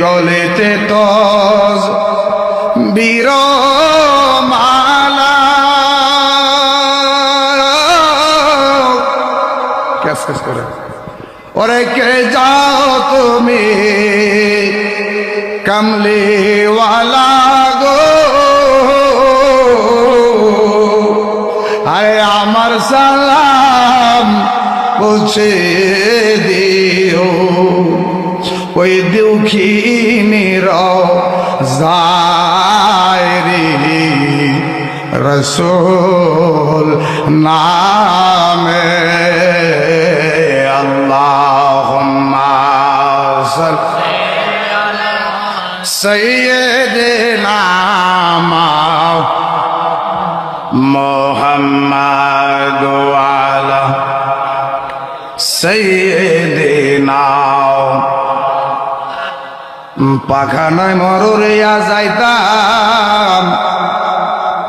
গলিতে তজ বীরমালা case case করে ওরে কে যাও তুমি কমলিওয়ালা গো আরে আমার সালাম পৌঁছে দিও ওই দুঃখিনীর জায়রি রসূল নামে আল্লাহুম্মা সাল্লি আলা সাইয়্যিদিনা মুহাম্মাদ ওয়া আলা সাইয়্যিদিনা পাখানায় মরুরিয়া যাইতাম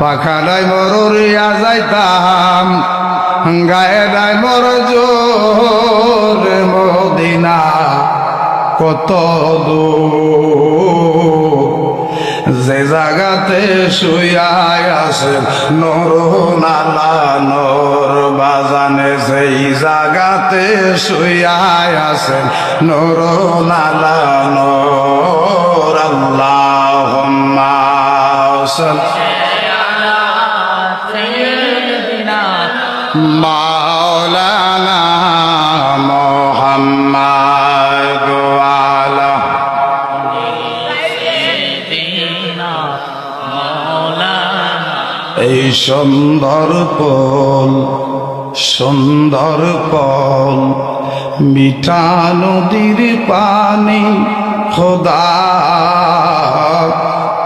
পাখানায় মরুরিয়া যাইতাম গায়ে নাই মর জোর মদিনা কত দূর যে জায়গাতে শুয়াই আছে নূরুন আলা নূর বাজানে সেই জায়গাতে শুয়াই আছে নূরুন আলা নূর আল্লাহুম্মা সাল্লি আলা সাইয়্যিদিনা মাওলানা মুহাম্মাদ ওয়া আলা এই সুন্দর পল মিঠা নদীর পানি খোদা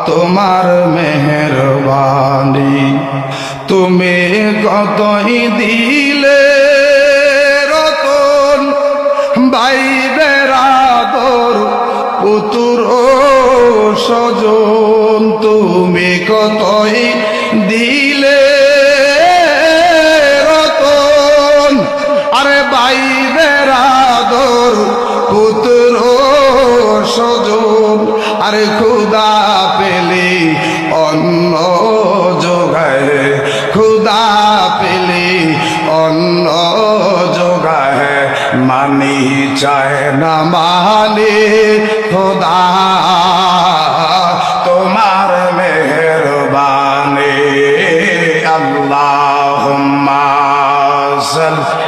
তোমার মেহেরবানি তুমি কতই দিলে রতন ভাই বেরাদর পুতুর সজন তুমি কতই দিলে রতন আরে ভাই বেরাদর পুত্র সজন আরে খুদা পেলে অন্ন যোগায় খুদা পেলে অন্ন যোগায় মানি চায় না মানে খোদা তোমার মেহেরবানি আল্লাহুম্মা সাল্লি